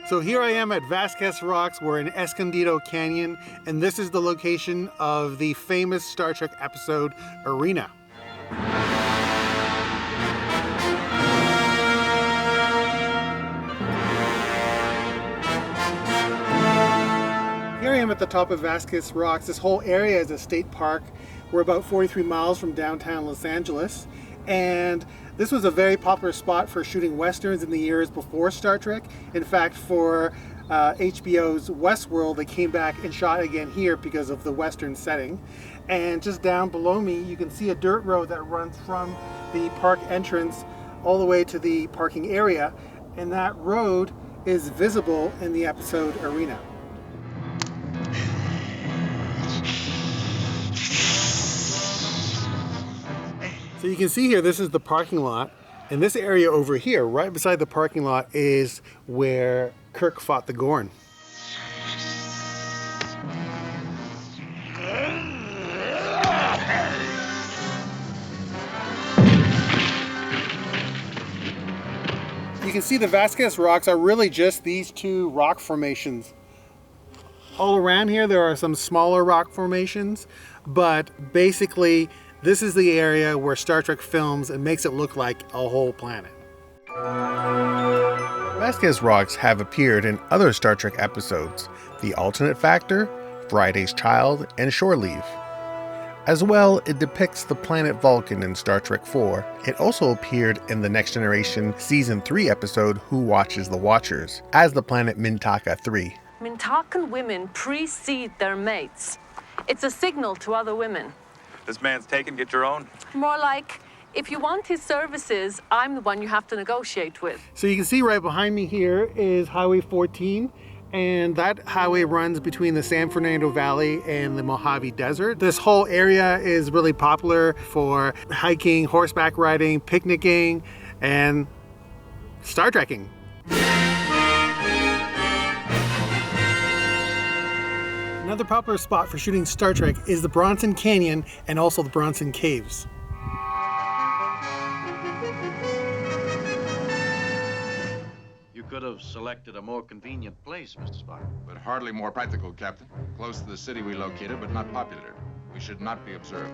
So here I am at Vasquez Rocks. We're in Escondido Canyon, and this is the location of the famous Star Trek episode, Arena. Here I am at the top of Vasquez Rocks. This whole area is a state park. We're about 43 miles from downtown Los Angeles, and this was a very popular spot for shooting westerns in the years before Star Trek. In fact, for HBO's Westworld, they came back and shot again here because of the western setting. And just down below me, you can see a dirt road that runs from the park entrance all the way to the parking area, and that road is visible in the episode Arena. So you can see here, this is the parking lot, and this area over here, right beside the parking lot, is where Kirk fought the Gorn. You can see the Vasquez Rocks are really just these two rock formations. All around here there are some smaller rock formations, but basically this is the area where Star Trek films and makes it look like a whole planet. Vasquez Rocks have appeared in other Star Trek episodes, The Alternate Factor, Friday's Child, and Shore Leave. As well, it depicts the planet Vulcan in Star Trek IV. It also appeared in the Next Generation Season 3 episode Who Watches the Watchers, as the planet Mintaka 3. Mintakan women precede their mates. It's a signal to other women. This man's taken, get your own? More like, if you want his services, I'm the one you have to negotiate with. So you can see right behind me here is Highway 14, and that highway runs between the San Fernando Valley and the Mojave Desert. This whole area is really popular for hiking, horseback riding, picnicking, and Star Trekking. Another popular spot for shooting Star Trek is the Bronson Canyon and also the Bronson Caves. You could have selected a more convenient place, Mr. Spock. But hardly more practical, Captain. Close to the city we located, but not popular. We should not be observed.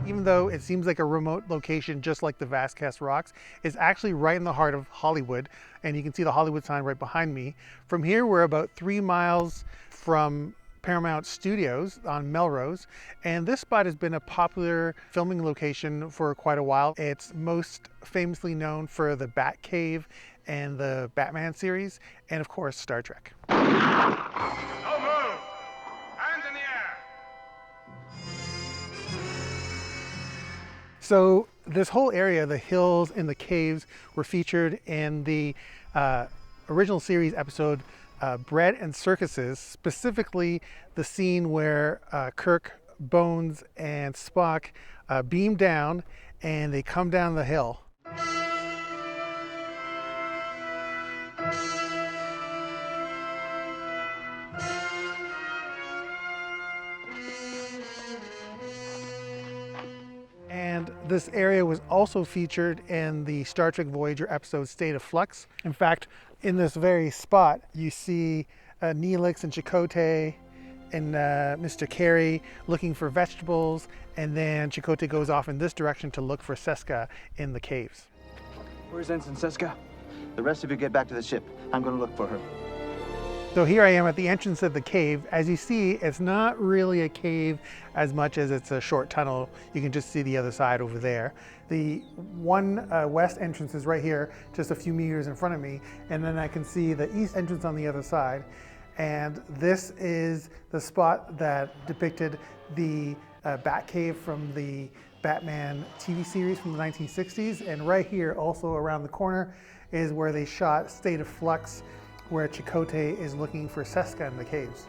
Even though it seems like a remote location, just like the Vasquez Rocks, it's actually right in the heart of Hollywood, and you can see the Hollywood sign right behind me. From here, we're about 3 miles from Paramount Studios on Melrose, and this spot has been a popular filming location for quite a while. It's most famously known for the Bat Cave and the Batman series, and of course Star Trek. No move! Hands in the air! So this whole area, the hills and the caves, were featured in the original series episode Bread and Circuses, specifically the scene where Kirk, Bones, and Spock beam down and they come down the hill. And this area was also featured in the Star Trek Voyager episode State of Flux. In fact, in this very spot, you see Neelix and Chakotay and Mr. Carey looking for vegetables, and then Chakotay goes off in this direction to look for Seska in the caves. Where's Ensign Seska? The rest of you get back to the ship. I'm going to look for her. So here I am at the entrance of the cave. As you see, it's not really a cave as much as it's a short tunnel. You can just see the other side over there. The one west entrance is right here, just a few meters in front of me, and then I can see the east entrance on the other side. And this is the spot that depicted the Bat Cave from the Batman TV series from the 1960s. And right here, also around the corner, is where they shot State of Flux, where Chakotay is looking for Seska in the caves.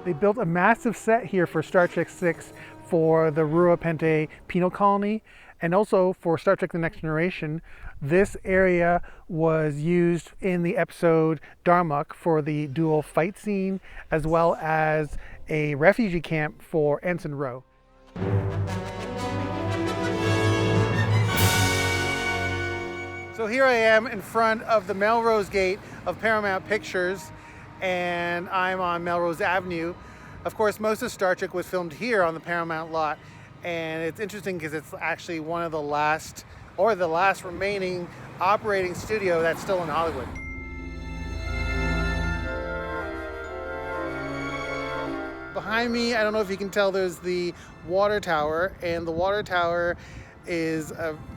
They built a massive set here for Star Trek VI for the Rua Penthe penal colony, and also for Star Trek The Next Generation. This area was used in the episode Darmok for the dual fight scene, as well as a refugee camp for Ensign Ro. So here I am in front of the Melrose Gate of Paramount Pictures, and I'm on Melrose Avenue. Of course, most of Star Trek was filmed here on the Paramount lot, and it's interesting because it's actually one of the last, or the last remaining operating studio that's still in Hollywood. Behind me, I don't know if you can tell, there's the water tower, and the water tower is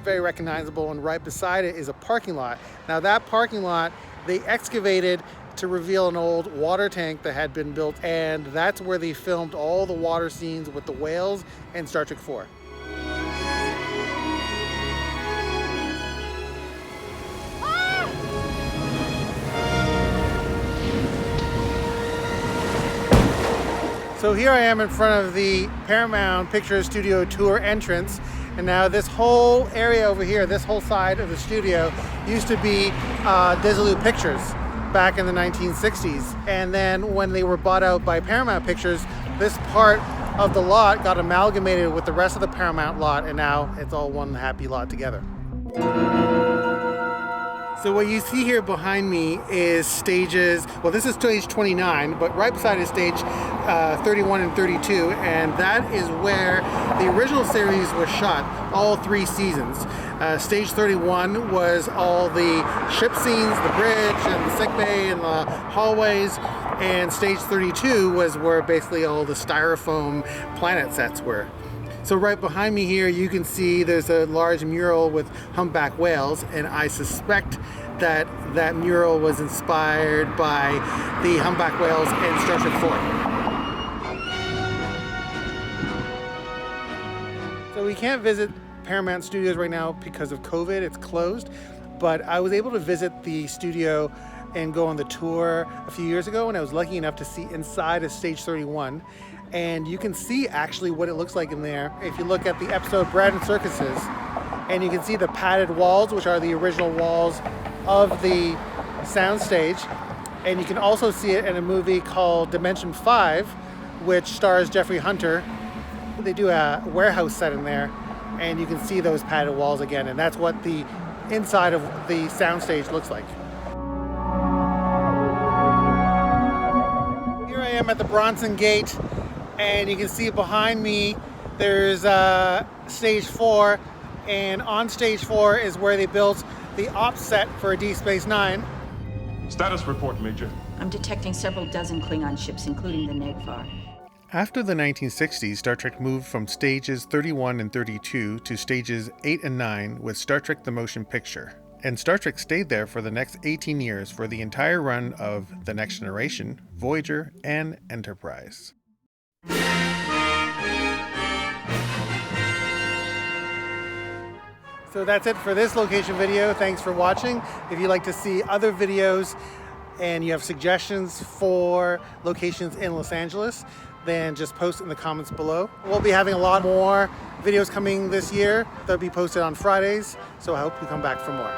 very recognizable, and right beside it is a parking lot. Now that parking lot, they excavated to reveal an old water tank that had been built, and that's where they filmed all the water scenes with the whales and Star Trek IV. So here I am in front of the Paramount Pictures Studio Tour entrance, and now this whole area over here, this whole side of the studio, used to be Desilu Pictures back in the 1960s. And then when they were bought out by Paramount Pictures, this part of the lot got amalgamated with the rest of the Paramount lot, and now it's all one happy lot together. So what you see here behind me is stages, well, this is stage 29, but right beside is stage 31 and 32, and that is where the original series was shot, all 3 seasons. Stage 31 was all the ship scenes, the bridge and the sickbay and the hallways, and stage 32 was where basically all the styrofoam planet sets were. So right behind me here, you can see there's a large mural with humpback whales, and I suspect that that mural was inspired by the humpback whales in Star Trek IV. So we can't visit Paramount Studios right now because of COVID, it's closed, but I was able to visit the studio and go on the tour a few years ago, and I was lucky enough to see inside of stage 31. And you can see actually what it looks like in there if you look at the episode Bread and Circuses, and you can see the padded walls, which are the original walls of the soundstage. And you can also see it in a movie called Dimension 5, which stars Jeffrey Hunter. They do a warehouse set in there, and you can see those padded walls again, and that's what the inside of the soundstage looks like. Here I am at the Bronson Gate, and you can see behind me there's stage 4, and on stage 4 is where they built the ops set for Deep Space Nine. Status report, Major. I'm detecting several dozen Klingon ships, including the Negvar. After the 1960s, Star Trek moved from stages 31 and 32 to stages 8 and 9 with Star Trek the Motion Picture. And Star Trek stayed there for the next 18 years for the entire run of The Next Generation, Voyager, and Enterprise. So that's it for this location video. Thanks for watching. If you'd like to see other videos and you have suggestions for locations in Los Angeles, then just post in the comments below. We'll be having a lot more videos coming this year. They'll be posted on Fridays, so I hope you come back for more.